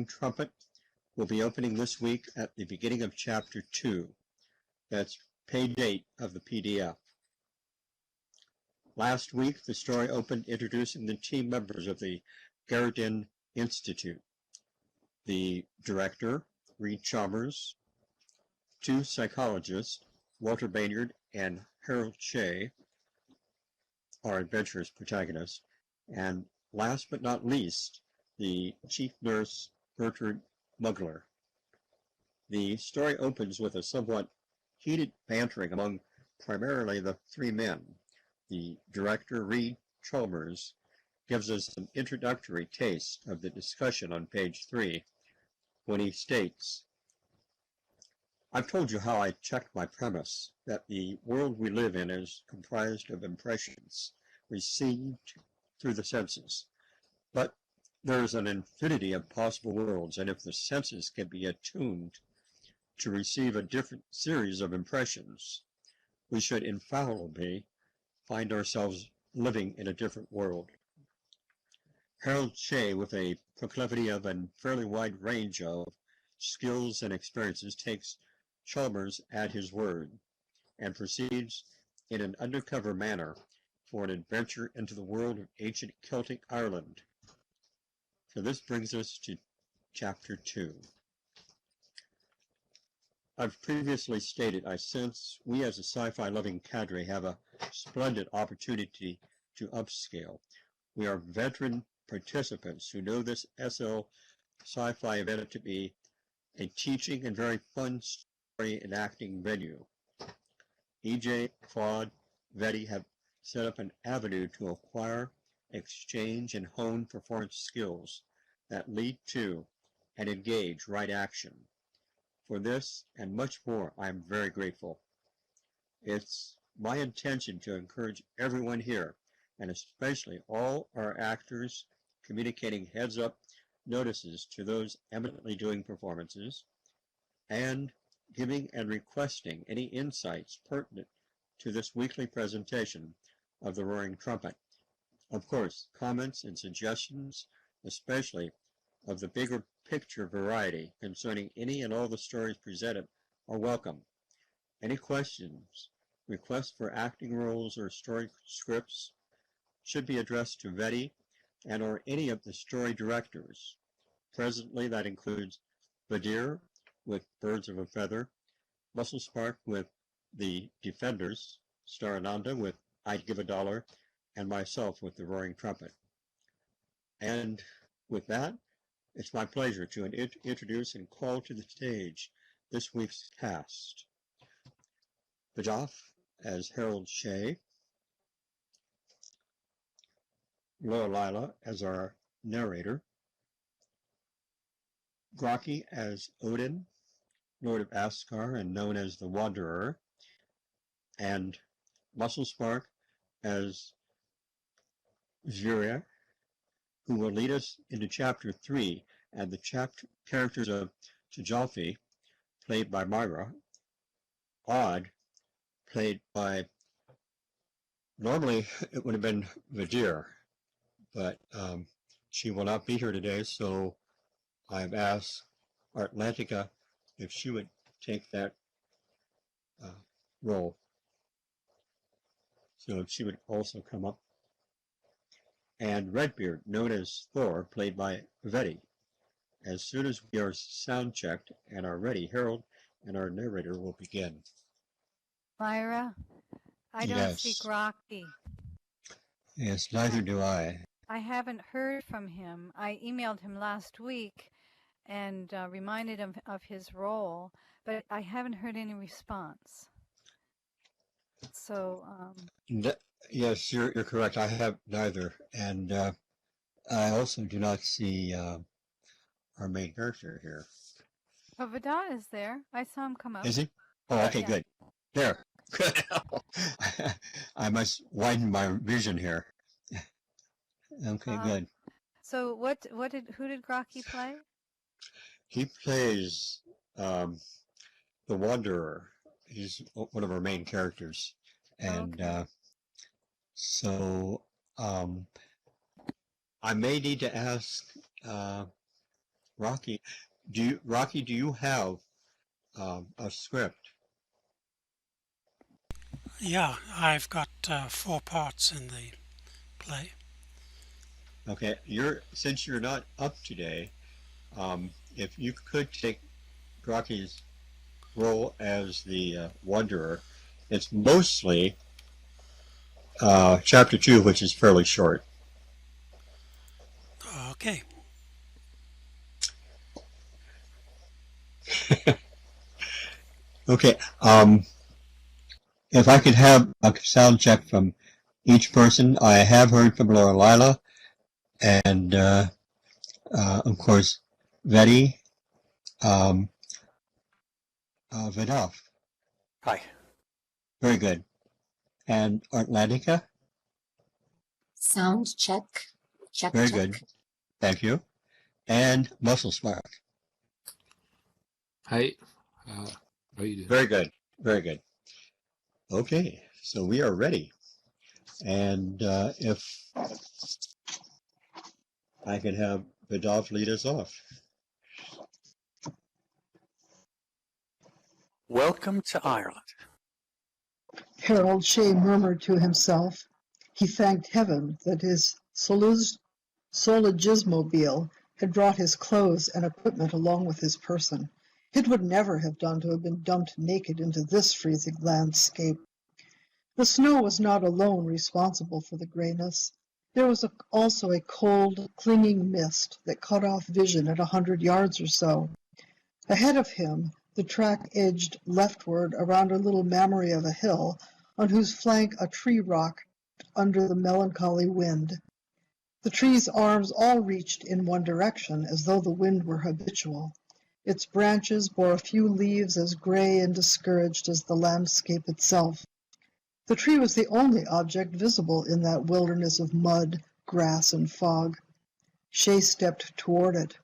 Trumpet will be opening this week at the beginning of Chapter 2. That's page 8 of the PDF. Last week, the story opened introducing the team members of the Garridin Institute. The director, Reed Chalmers, two psychologists, Walter Baynard and Harold Shea, our adventurous protagonists, and last but not least, the chief nurse, Gertrude Mugler. The story opens with a somewhat heated bantering among primarily the three men. The director, Reed Chalmers, gives us an introductory taste of the discussion on page 3 when he states, "I've told you how I checked my premise that the world we live in is comprised of impressions received through the senses. But there is an infinity of possible worlds, and if the senses can be attuned to receive a different series of impressions, we should infallibly find ourselves living in a different world." Harold Shea, with a proclivity of a fairly wide range of skills and experiences, takes Chalmers at his word and proceeds in an undercover manner for an adventure into the world of ancient Celtic Ireland. So this brings us to Chapter 2. I've previously stated I sense we as a sci-fi loving cadre have a splendid opportunity to upscale. We are veteran participants who know this SL sci-fi event to be a teaching and very fun story enacting venue. EJ, Claude, Vetty have set up an avenue to acquire, exchange, and hone performance skills that lead to and engage right action. For this and much more, I am very grateful. It's my intention to encourage everyone here, and especially all our actors, communicating heads-up notices to those eminently doing performances, and giving and requesting any insights pertinent to this weekly presentation of the Roaring Trumpet. Of course, comments and suggestions, especially of the bigger picture variety concerning any and all the stories presented, are welcome. Any questions, requests for acting roles or story scripts should be addressed to Vetty and or any of the story directors. Presently, that includes Badir with Birds of a Feather, Muscle Spark with The Defenders, Starananda with I'd Give a Dollar, and myself with The Roaring Trumpet. And with that, it's my pleasure to introduce and call to the stage this week's cast. Bajoff as Harold Shea, Laura Lila as our narrator, Graki as Odin, Lord of Asgard and known as the Wanderer, and Muscle Spark as Zuriel, who will lead us into Chapter 3 and the characters of Tjalfi, played by Myra, Odd, played by, normally it would have been Vadir, but she will not be here today, so I've asked Atlantica if she would take that role. So if she would also come up. And Redbeard, known as Thor, played by Vetty. As soon as we are sound checked and are ready, Harold and our narrator will begin. Myra, I don't see Graki. Yes, neither do I. I haven't heard from him. I emailed him last week and reminded him of his role, but I haven't heard any response. So, yes, you're correct. I have neither, and I also do not see our main character here. but Vidal is there. I saw him come up. Is he? Oh, okay, yeah. Good. There. Good. I must widen my vision here. Okay, good. So who did Graki play? He plays the Wanderer. He's one of our main characters. And okay. So I may need to ask Rocky, do you have a script? Yeah, I've got 4 parts in the play. Okay, since you're not up today, if you could take Rocky's role as the Wanderer, it's mostly chapter 2, which is fairly short. Okay. Okay, if I could have a sound check from each person, I have heard from Laura Lila and, of course, Vetty, um, Vidal. Hi. Very good. And Atlantica? Sound check. Check, Very check. good. Thank you. And Muscle Smart. Hi. How are you doing? Very good. Very good. Okay, so we are ready. And if I could have Vidal lead us off. Welcome to Ireland. Harold Shea murmured to himself. He thanked heaven that his Sologismobile had brought his clothes and equipment along with his person. It would never have done to have been dumped naked into this freezing landscape. The snow was not alone responsible for the grayness. There was also a cold, clinging mist that cut off vision at 100 yards or so. Ahead of him, the track edged leftward around a little mammary of a hill, on whose flank a tree rocked under the melancholy wind. The tree's arms all reached in one direction, as though the wind were habitual. Its branches bore a few leaves as gray and discouraged as the landscape itself. The tree was the only object visible in that wilderness of mud, grass, and fog. Shea stepped toward it.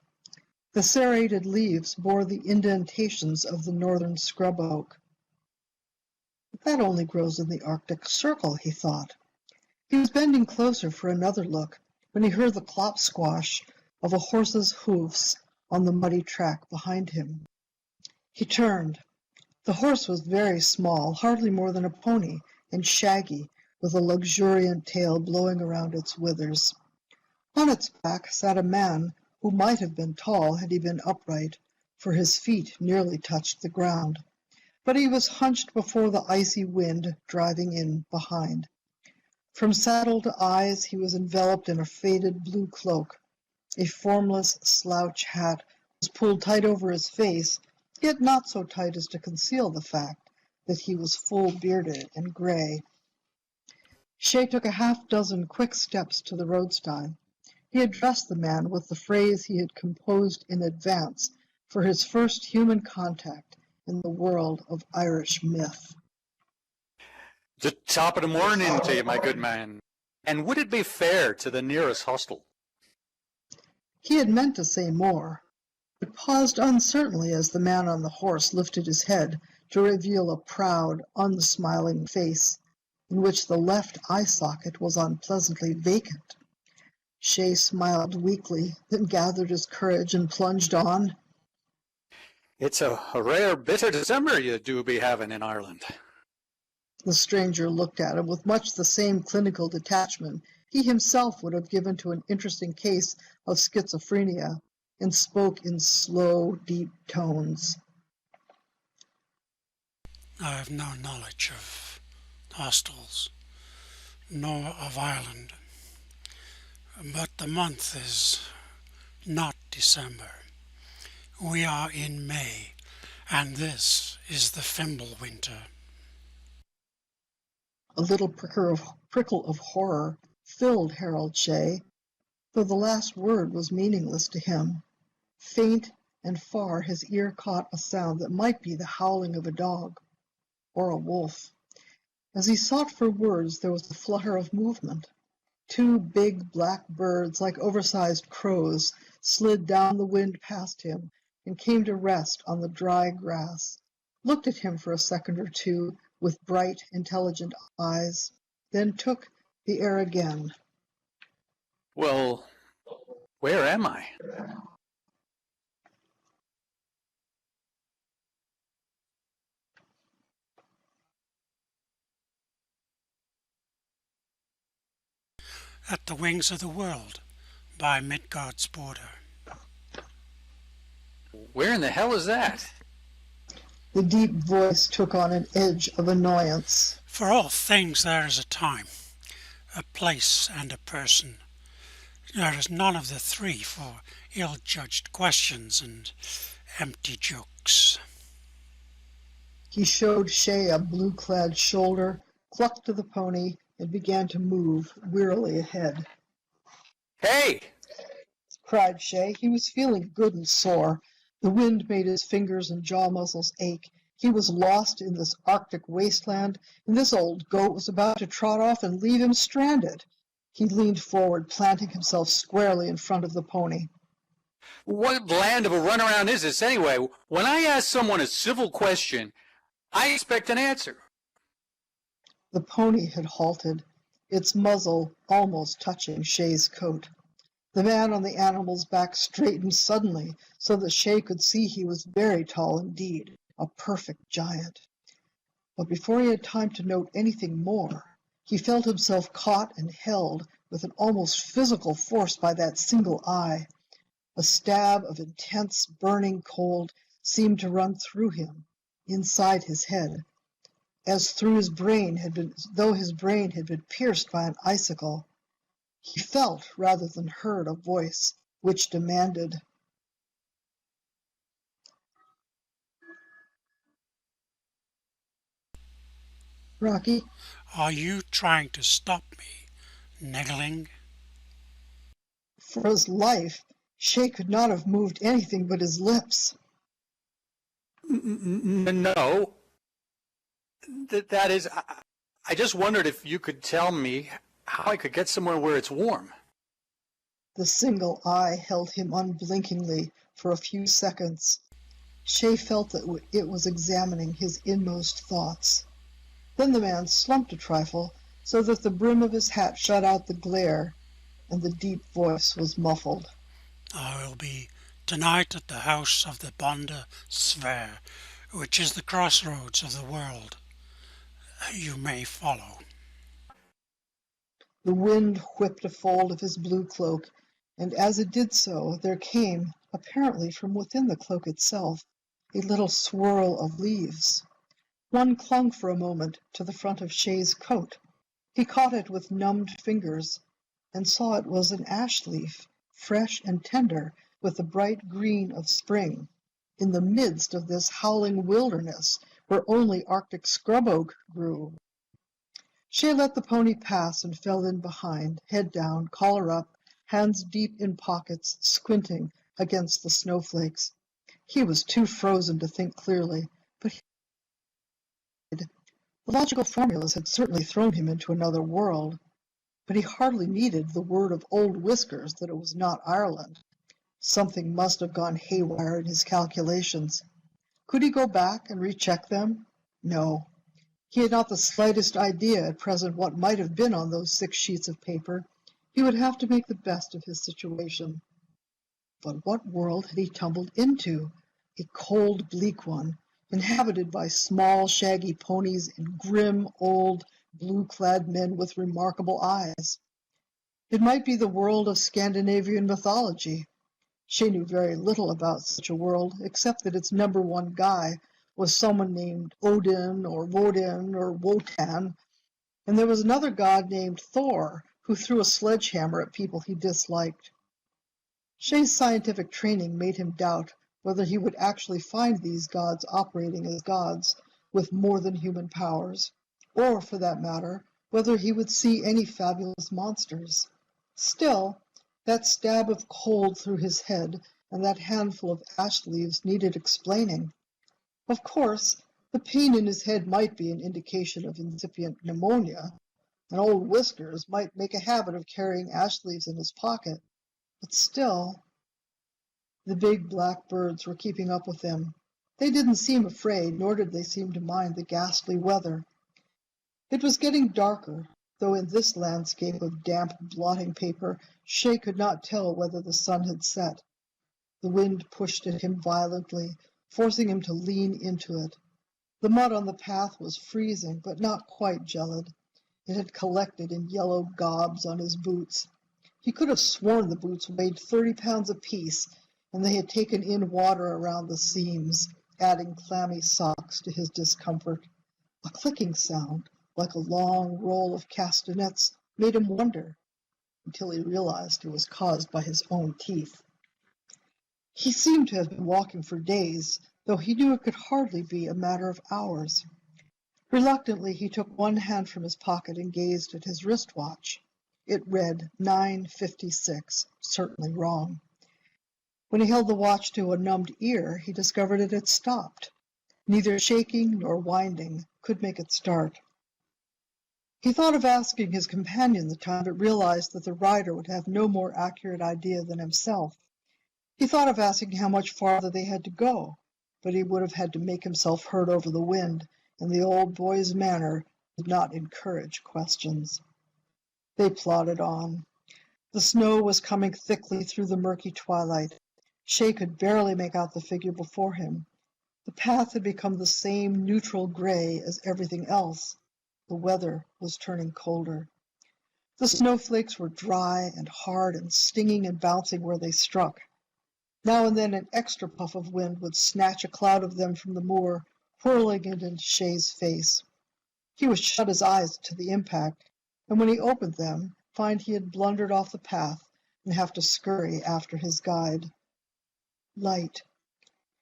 The serrated leaves bore the indentations of the northern scrub oak. That only grows in the Arctic Circle, he thought. He was bending closer for another look when he heard the clop squash of a horse's hoofs on the muddy track behind him. He turned. The horse was very small, hardly more than a pony, and shaggy, with a luxuriant tail blowing around its withers. On its back sat a man who might have been tall had he been upright, for his feet nearly touched the ground. But he was hunched before the icy wind driving in behind. From saddle to eyes he was enveloped in a faded blue cloak. A formless slouch hat was pulled tight over his face, yet not so tight as to conceal the fact that he was full-bearded and gray. Shea took a half-dozen quick steps to the roadside. He addressed the man with the phrase he had composed in advance for his first human contact in the world of Irish myth. The top of the morning to you, my good man. And would it be fair to the nearest hostel? He had meant to say more, but paused uncertainly as the man on the horse lifted his head to reveal a proud, unsmiling face, in which the left eye socket was unpleasantly vacant. Shea smiled weakly, then gathered his courage and plunged on. It's a rare bitter December you do be having in Ireland. The stranger looked at him with much the same clinical detachment he himself would have given to an interesting case of schizophrenia, and spoke in slow, deep tones. I have no knowledge of hostels, nor of Ireland. But the month is not December. We are in May, and this is the Fimble winter. A little prickle of horror filled Harold Shea, though the last word was meaningless to him. Faint and far his ear caught a sound that might be the howling of a dog or a wolf. As he sought for words, there was a flutter of movement. 2 big black birds, like oversized crows, slid down the wind past him and came to rest on the dry grass, looked at him for a second or two with bright, intelligent eyes, then took the air again. Well, where am I? at the wings of the world by Midgard's border. Where in the hell is that? The deep voice took on an edge of annoyance. For all things there is a time, a place, and a person. There is none of the three for ill-judged questions and empty jokes. He showed Shay a blue-clad shoulder, clucked to the pony, and began to move wearily ahead. Hey! Cried Shay. He was feeling good and sore. The wind made his fingers and jaw muscles ache. He was lost in this Arctic wasteland, and this old goat was about to trot off and leave him stranded. He leaned forward, planting himself squarely in front of the pony. What land of a runaround is this anyway? When I ask someone a civil question, I expect an answer. The pony had halted, its muzzle almost touching Shay's coat. The man on the animal's back straightened suddenly so that Shay could see he was very tall indeed, a perfect giant. But before he had time to note anything more, he felt himself caught and held with an almost physical force by that single eye. A stab of intense, burning cold seemed to run through him, inside his head, as though his brain had been pierced by an icicle. He felt rather than heard a voice which demanded, "Rocky, Are you trying to stop me, niggling?" for his life, Shay could not have moved anything but his lips. No. That is, I just wondered if you could tell me how I could get somewhere where it's warm. The single eye held him unblinkingly for a few seconds. Shay felt that it was examining his inmost thoughts. Then the man slumped a trifle so that the brim of his hat shut out the glare, and the deep voice was muffled. I will be tonight at the house of the Bonda Sver, which is the crossroads of the world. You may follow. The wind whipped a fold of his blue cloak, and as it did so, there came, apparently from within the cloak itself, a little swirl of leaves. One clung for a moment to the front of Shay's coat. He caught it with numbed fingers, and saw it was an ash leaf, fresh and tender, with the bright green of spring, in the midst of this howling wilderness where only Arctic scrub oak grew. Shay let the pony pass and fell in behind, head down, collar up, hands deep in pockets, squinting against the snowflakes. He was too frozen to think clearly, but the logical formulas had certainly thrown him into another world. But he hardly needed the word of old Whiskers that it was not Ireland. Something must have gone haywire in his calculations. Could he go back and recheck them? No. He had not the slightest idea at present what might have been on those 6 sheets of paper. He would have to make the best of his situation. But what world had he tumbled into? A cold, bleak one, inhabited by small, shaggy ponies and grim, old, blue-clad men with remarkable eyes. It might be the world of Scandinavian mythology. She knew very little about such a world, except that its number one guy was someone named Odin or Woden or Wotan, and there was another god named Thor who threw a sledgehammer at people he disliked. Shay's scientific training made him doubt whether he would actually find these gods operating as gods with more than human powers, or, for that matter, whether he would see any fabulous monsters. Still, that stab of cold through his head and that handful of ash leaves needed explaining. Of course, the pain in his head might be an indication of incipient pneumonia, and old Whiskers might make a habit of carrying ash leaves in his pocket, but still, the big black birds were keeping up with them. They didn't seem afraid, nor did they seem to mind the ghastly weather. It was getting darker, though in this landscape of damp blotting paper, Shay could not tell whether the sun had set. The wind pushed at him violently, forcing him to lean into it. The mud on the path was freezing, but not quite gelid. It had collected in yellow gobs on his boots. He could have sworn the boots weighed 30 pounds apiece, and they had taken in water around the seams, adding clammy socks to his discomfort. A clicking sound, like a long roll of castanets, made him wonder, until he realized it was caused by his own teeth. He seemed to have been walking for days, though he knew it could hardly be a matter of hours. Reluctantly, he took one hand from his pocket and gazed at his wristwatch. It read 9:56, certainly wrong. When he held the watch to a numbed ear, he discovered it had stopped. Neither shaking nor winding could make it start. He thought of asking his companion the time, but realized that the rider would have no more accurate idea than himself. He thought of asking how much farther they had to go, but he would have had to make himself heard over the wind, and the old boy's manner did not encourage questions. They plodded on. The snow was coming thickly through the murky twilight. Shay could barely make out the figure before him. The path had become the same neutral gray as everything else. The weather was turning colder. The snowflakes were dry and hard and stinging and bouncing where they struck. Now and then an extra puff of wind would snatch a cloud of them from the moor, whirling it into Shay's face. He would shut his eyes to the impact, and when he opened them, find he had blundered off the path and have to scurry after his guide. Light.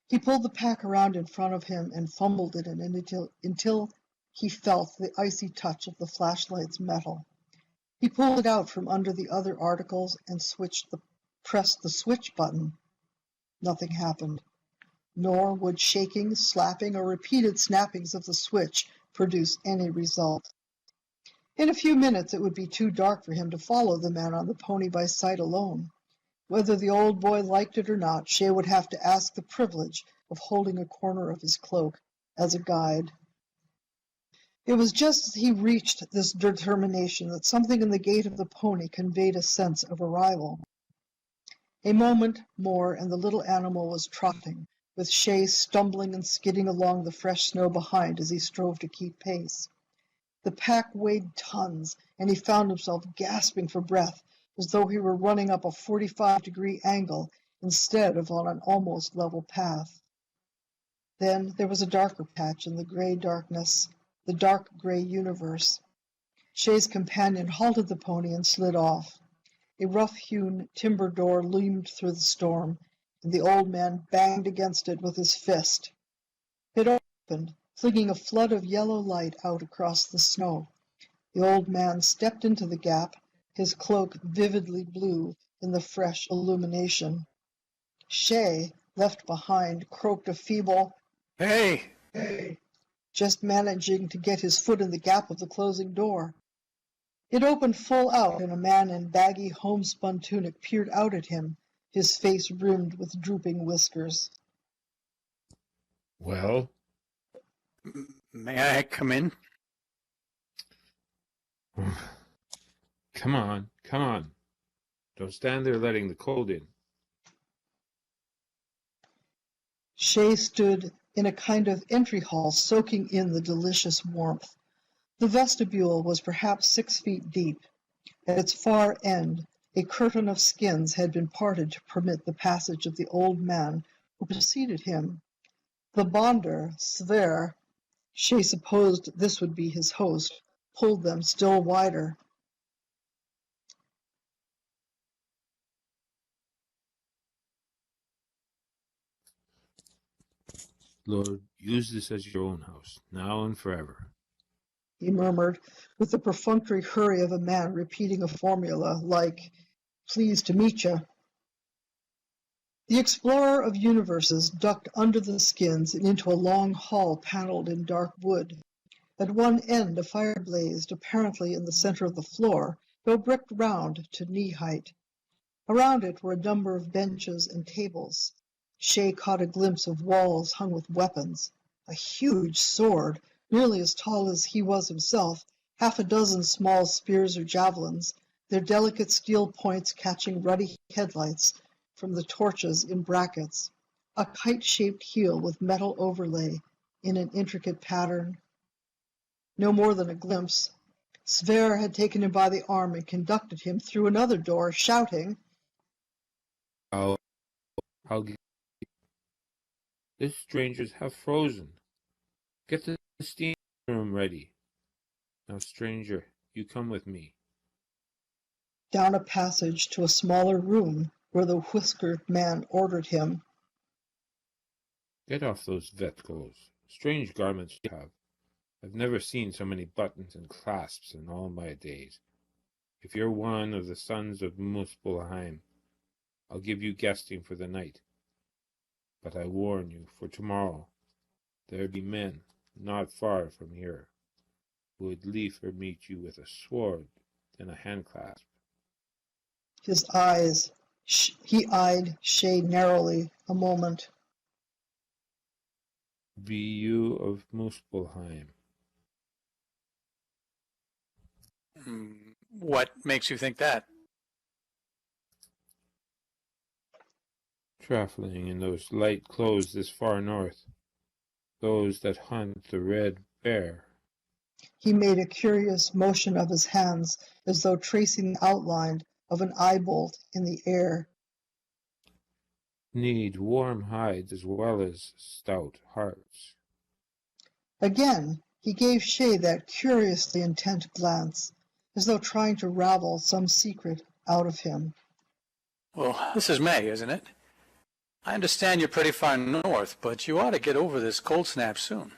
He pulled the pack around in front of him and fumbled in it until he felt the icy touch of the flashlight's metal. He pulled it out from under the other articles and pressed the switch button. Nothing happened, nor would shaking, slapping, or repeated snappings of the switch produce any result. In a few minutes it would be too dark for him to follow the man on the pony by sight alone. Whether the old boy liked it or not, Shay would have to ask the privilege of holding a corner of his cloak as a guide. It was just as he reached this determination that something in the gait of the pony conveyed a sense of arrival. A moment more and the little animal was trotting, with Shay stumbling and skidding along the fresh snow behind as he strove to keep pace. The pack weighed tons, and he found himself gasping for breath, as though he were running up a 45-degree angle instead of on an almost level path. Then there was a darker patch in the gray darkness, the dark gray universe. Shay's companion halted the pony and slid off. A rough-hewn timber door loomed through the storm, and the old man banged against it with his fist. It opened, flinging a flood of yellow light out across the snow. The old man stepped into the gap, his cloak vividly blue in the fresh illumination. Shay, left behind, croaked a feeble, Hey! "Hey," just managing to get his foot in the gap of the closing door. It opened full out, and a man in baggy homespun tunic peered out at him, his face rimmed with drooping whiskers. Well, May I come in? come on, come on. Don't stand there letting the cold in. Shay stood in a kind of entry hall, soaking in the delicious warmth. The vestibule was perhaps 6 feet deep. At its far end, a curtain of skins had been parted to permit the passage of the old man who preceded him. The bonder, Sver, Shay supposed this would be his host, pulled them still wider. Lord, use this as your own house, now and forever. He murmured, with the perfunctory hurry of a man repeating a formula like, "Pleased to meet you." The explorer of universes ducked under the skins and into a long hall paneled in dark wood. At one end a fire blazed, apparently in the center of the floor, though bricked round to knee-height. Around it were a number of benches and tables. Shay caught a glimpse of walls hung with weapons. A huge sword, nearly as tall as he was himself, half a dozen small spears or javelins, their delicate steel points catching ruddy headlights from the torches in brackets, a kite-shaped heel with metal overlay in an intricate pattern. No more than a glimpse. Sverre had taken him by the arm and conducted him through another door, shouting, I'll get the strangers have frozen. Get the steam room ready. Now, stranger, you come with me. down a passage to a smaller room where the whiskered man ordered him. Get off those vet clothes. Strange garments you have. I've never seen so many buttons and clasps in all my days. If you're one of the sons of Muspelheim, I'll give you guesting for the night. But I warn you, for tomorrow there be men not far from here who would liefer meet you with a sword than a handclasp. He eyed Shay narrowly a moment. Be you of Muspelheim? What makes you think that? Traveling in those light clothes this far north, those that hunt the red bear. He made a curious motion of his hands, as though tracing the outline of an eye bolt in the air. Need warm hides as well as stout hearts. Again, he gave Shay that curiously intent glance, as though trying to ravel some secret out of him. Well, this is May, isn't it? I understand you're pretty far north, but you ought to get over this cold snap soon.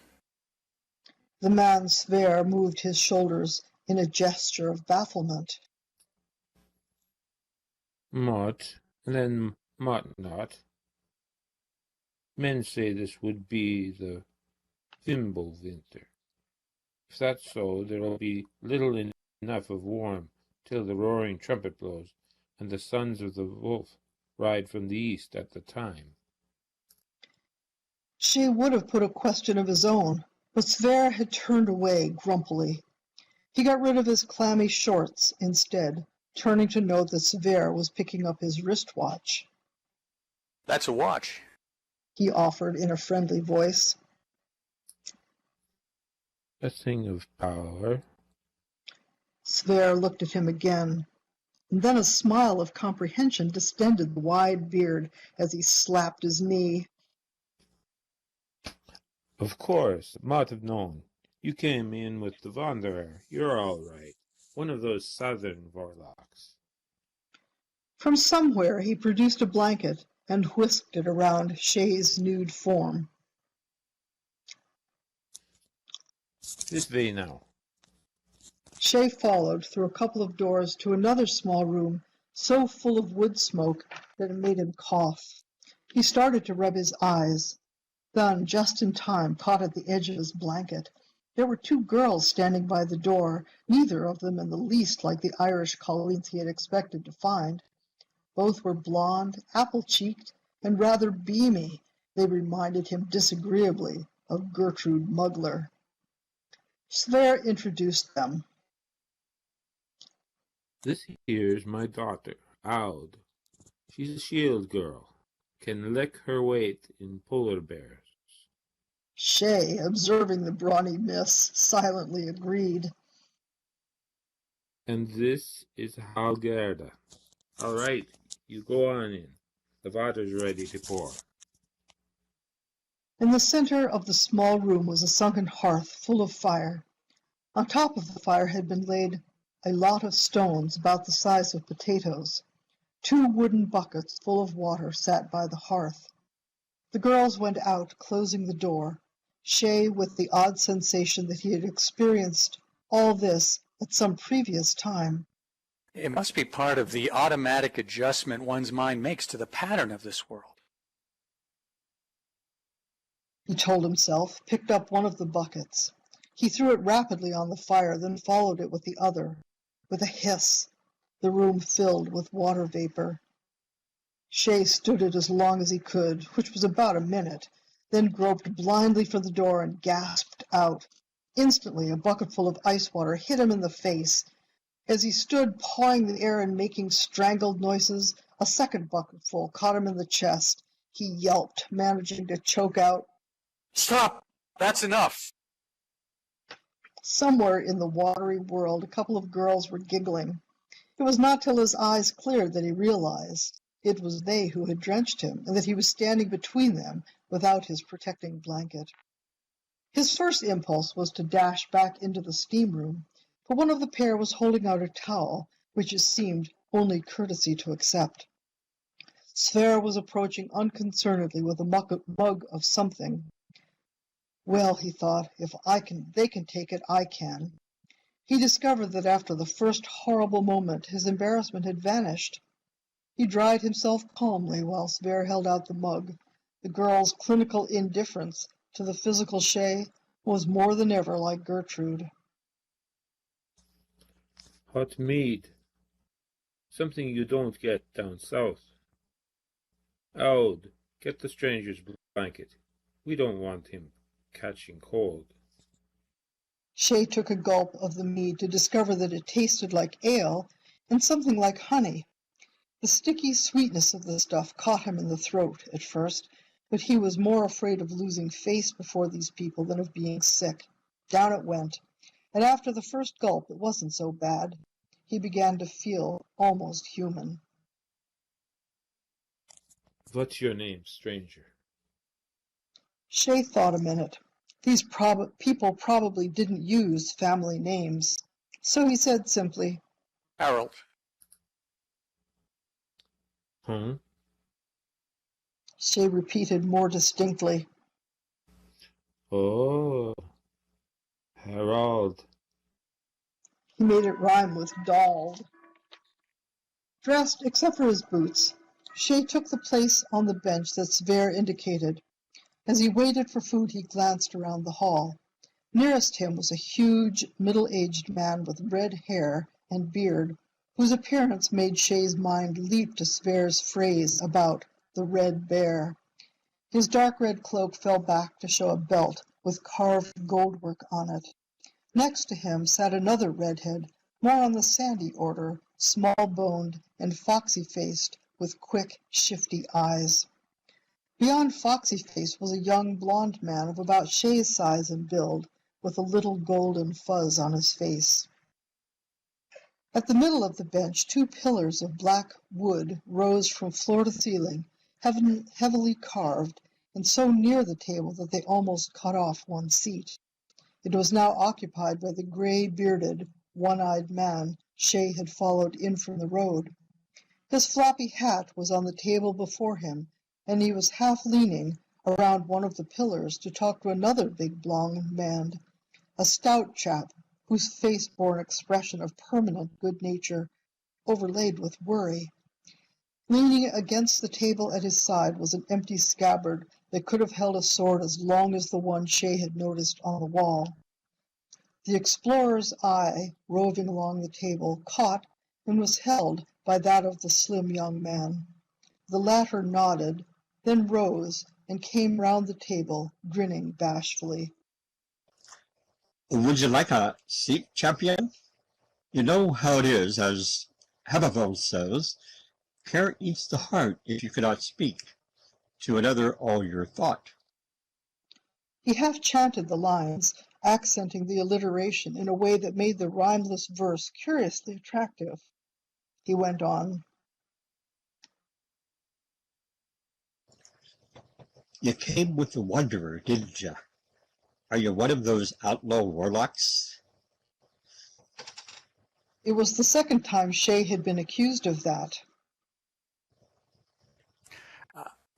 The man Sverre moved his shoulders in a gesture of bafflement. Mott, and then Mott not. Men say this would be the Fimbulwinter. If that's so, there'll be little enough of warm till the roaring trumpet blows, and the sons of the wolf ride from the east at the time. Shay would have put a question of his own, but Sverre had turned away grumpily. He got rid of his clammy shorts instead, turning to note that Sverre was picking up his wristwatch. That's a watch. He offered in a friendly voice. A thing of power. Sverre looked at him again, and then a smile of comprehension distended the wide beard as he slapped his knee. Of course, might have known. You came in with the Wanderer. You're all right. One of those southern warlocks. From somewhere he produced a blanket and whisked it around Shay's nude form. This way now. Shay followed through a couple of doors to another small room so full of wood smoke that it made him cough. He started to rub his eyes, then, just in time, caught at the edge of his blanket. There were two girls standing by the door, neither of them in the least like the Irish Colleens he had expected to find. Both were blonde, apple-cheeked, and rather beamy. They reminded him disagreeably of Gertrude Mugler. Sverre introduced them. This here's my daughter, Aud. She's a shield girl. Can lick her weight in polar bears. Shay, observing the brawny miss, silently agreed. And this is Halgerda. All right, you go on in. The water's ready to pour. In the center of the small room was a sunken hearth full of fire. On top of the fire had been laid a lot of stones about the size of potatoes. Two wooden buckets full of water sat by the hearth. The girls went out, closing the door, Shay with the odd sensation that he had experienced all this at some previous time. It must be part of the automatic adjustment one's mind makes to the pattern of this world. He told himself, picked up one of the buckets. He threw it rapidly on the fire, then followed it with the other. With a hiss, the room filled with water vapor. Shay stood it as long as he could, which was about a minute, then groped blindly for the door and gasped out. Instantly, a bucketful of ice water hit him in the face. As he stood pawing the air and making strangled noises, a second bucketful caught him in the chest. He yelped, managing to choke out, Stop! That's enough! Somewhere in the watery world, a couple of girls were giggling. It was not till his eyes cleared that he realized it was they who had drenched him, and that he was standing between them without his protecting blanket. His first impulse was to dash back into the steam room, but one of the pair was holding out a towel, which it seemed only courtesy to accept. Sverre was approaching unconcernedly with a mug of something. Well, he thought, if they can take it, I can. He discovered that after the first horrible moment, his embarrassment had vanished. He dried himself calmly while Sverre held out the mug. The girl's clinical indifference to the physical Shay was more than ever like Gertrude. Hot mead. Something you don't get down south. Aud, get the stranger's blanket. We don't want him catching cold. Shay took a gulp of the mead to discover that it tasted like ale and something like honey. The sticky sweetness of the stuff caught him in the throat at first, but he was more afraid of losing face before these people than of being sick. Down it went, and after the first gulp it wasn't so bad. He began to feel almost human. What's your name, stranger? Shay thought a minute. These people probably didn't use family names, so he said simply, Harold. Huh? Shay repeated more distinctly. Oh, Harold. He made it rhyme with dolled. Dressed, except for his boots, Shay took the place on the bench that Sverre indicated. As he waited for food, he glanced around the hall. Nearest him was a huge, middle-aged man with red hair and beard, whose appearance made Shay's mind leap to Sverre's phrase about the red bear. His dark red cloak fell back to show a belt with carved goldwork on it. Next to him sat another redhead, more on the sandy order, small-boned and foxy-faced, with quick, shifty eyes. Beyond Foxy Face was a young blond man of about Shay's size and build, with a little golden fuzz on his face. At the middle of the bench, 2 pillars of black wood rose from floor to ceiling, heavily carved, and so near the table that they almost cut off one seat. It was now occupied by the gray-bearded, one-eyed man Shay had followed in from the road. His floppy hat was on the table before him, and he was half leaning around one of the pillars to talk to another big blond man, a stout chap whose face bore an expression of permanent good nature, overlaid with worry. Leaning against the table at his side was an empty scabbard that could have held a sword as long as the one Shay had noticed on the wall. The explorer's eye, roving along the table, caught and was held by that of the slim young man. The latter nodded, then rose and came round the table, grinning bashfully. Would you like a seat, champion? You know how it is, as Habermas says, care eats the heart if you cannot speak. To another all your thought. He half chanted the lines, accenting the alliteration in a way that made the rhymeless verse curiously attractive. He went on. You came with the Wanderer, didn't you? Are you one of those outlaw warlocks? It was the second time Shay had been accused of that.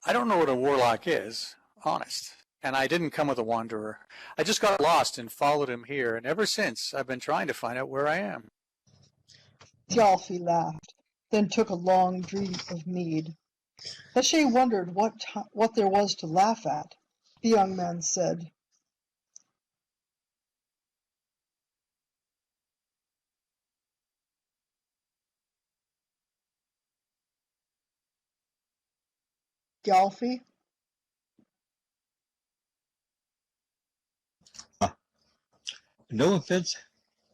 I don't know what a warlock is, honest. And I didn't come with a wanderer. I just got lost and followed him here, and ever since I've been trying to find out where I am. Thjalfi laughed, then took a long drink of mead. As Shay wondered what there was to laugh at, the young man said, Thjalfi? No offense,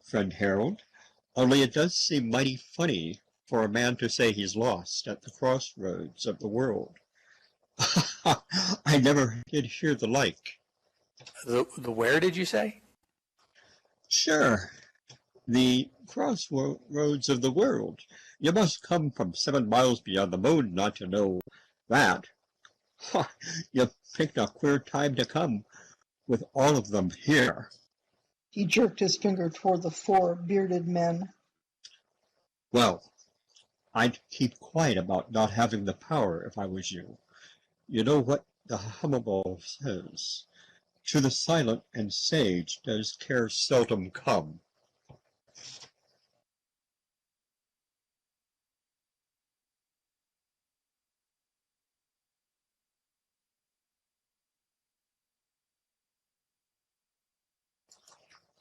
friend Harold, only it does seem mighty funny for a man to say he's lost at the crossroads of the world. I never did hear the like. The where did you say? Sure, the crossroads of the world. You must come from 7 miles beyond the moon not to know that. Ha, you picked a queer time to come with all of them here. He jerked his finger toward the 4 bearded men. Well, I'd keep quiet about not having the power if I was you. You know what the hummable says. To the silent and sage does care seldom come.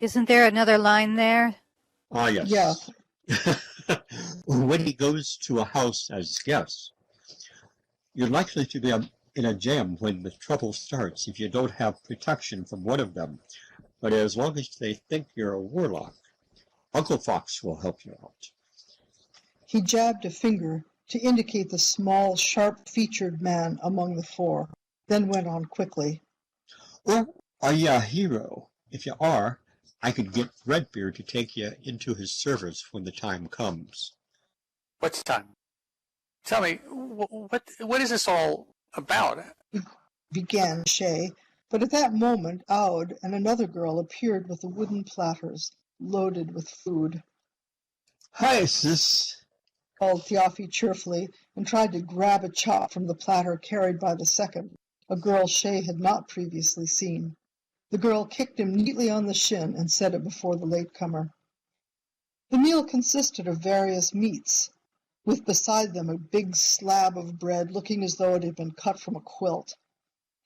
Isn't there another line there? Ah, yes. Yeah. When he goes to a house as guest, you're likely to be in a jam when the trouble starts if you don't have protection from one of them. But as long as they think you're a warlock, Uncle Fox will help you out. He jabbed a finger to indicate the small, sharp-featured man among the 4, then went on quickly. Or are you a hero? If you are, I could get Redbeard to take you into his service when the time comes. What's time? Tell me, what is this all about? Began Shay, but at that moment Aud and another girl appeared with the wooden platters loaded with food. Hi, sis. Called Thiofi cheerfully and tried to grab a chop from the platter carried by the second, a girl Shay had not previously seen. The girl kicked him neatly on the shin and set it before the latecomer. The meal consisted of various meats, with beside them a big slab of bread looking as though it had been cut from a quilt.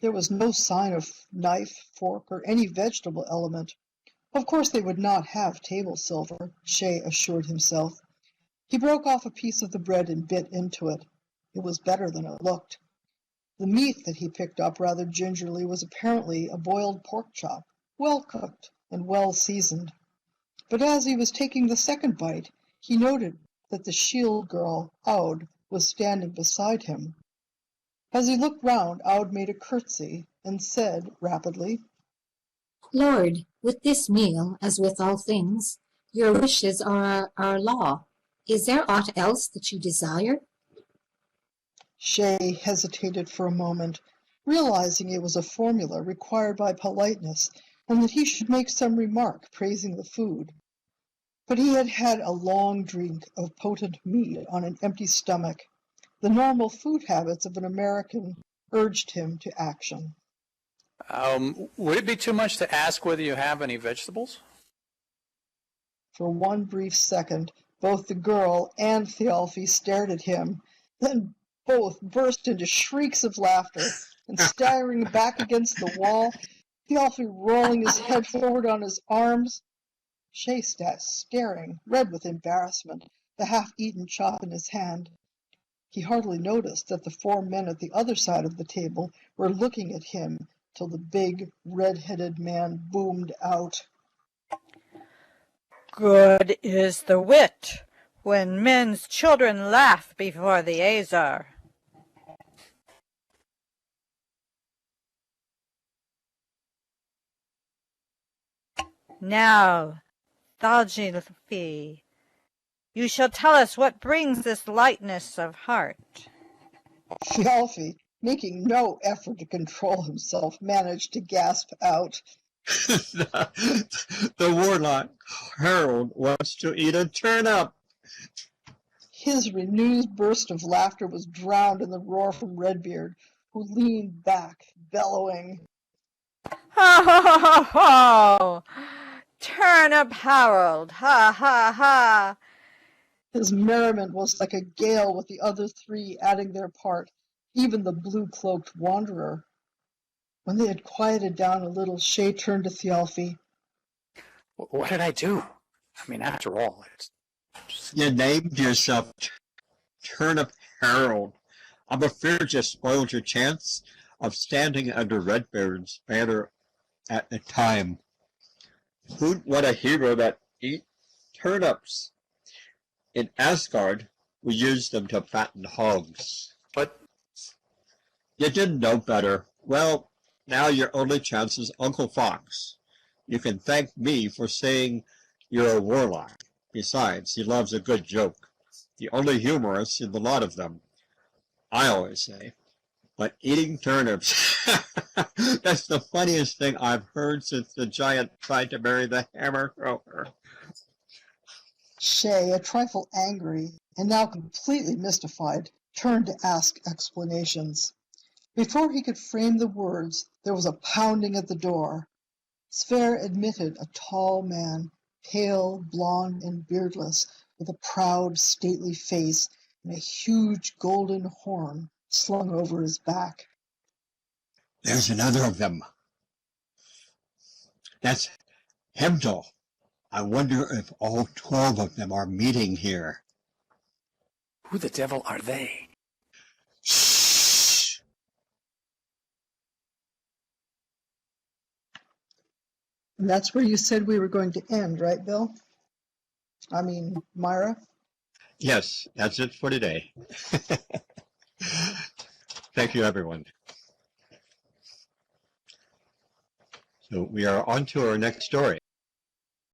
There was no sign of knife, fork, or any vegetable element. Of course they would not have table silver, Shay assured himself. He broke off a piece of the bread and bit into it. It was better than it looked. The meat that he picked up rather gingerly was apparently a boiled pork chop, well cooked and well seasoned. But as he was taking the second bite, he noted that the shield girl, Aud, was standing beside him. As he looked round, Aud made a curtsy and said rapidly, Lord, with this meal, as with all things, your wishes are our law. Is there aught else that you desire? Shay hesitated for a moment, realizing it was a formula required by politeness and that he should make some remark praising the food. But he had had a long drink of potent mead on an empty stomach. The normal food habits of an American urged him to action. Would it be too much to ask whether you have any vegetables? For one brief second, both the girl and Thialfi stared at him, then both burst into shrieks of laughter, and staggering back against the wall, Thialfi rolling his head forward on his arms, Shay sat staring, red with embarrassment, the half-eaten chop in his hand. He hardly noticed that the 4 men at the other side of the table were looking at him till the big, red-headed man boomed out. Good is the wit when men's children laugh before the Azar. Now, Thagilfi, you shall tell us what brings this lightness of heart. Thialfi, making no effort to control himself, managed to gasp out, The warlock Harold wants to eat a turnip. His renewed burst of laughter was drowned in the roar from Redbeard, who leaned back, bellowing. Ho, ho, ho, ho, ho! Turnip Harold, ha, ha, ha! His merriment was like a gale with the other 3 adding their part, even the blue-cloaked wanderer. When they had quieted down a little, Shay turned to Thialfi. What did I do? I mean, after all, it's You named yourself Turnip Harold. I'm afraid you spoiled your chance of standing under Redbeard's banner at the time. Who'd want a hero that eat turnips? In Asgard, we used them to fatten hogs. But You didn't know better. Well, now your only chance is Uncle Fox. You can thank me for saying you're a warlock. Besides, he loves a good joke. The only humorous in the lot of them, I always say. But eating turnips, that's the funniest thing I've heard since the giant tried to marry the hammer thrower. Shay, a trifle angry and now completely mystified, turned to ask explanations. Before he could frame the words, there was a pounding at the door. Sverre admitted a tall man, pale, blond, and beardless, with a proud, stately face and a huge golden horn slung over his back. There's another of them. That's Hemdall. I wonder if all 12 of them are meeting here. Who the devil are they? Shh! And that's where you said we were going to end, right, Bill? I mean, Myra? Yes, that's it for today. Thank you, everyone. So we are on to our next story.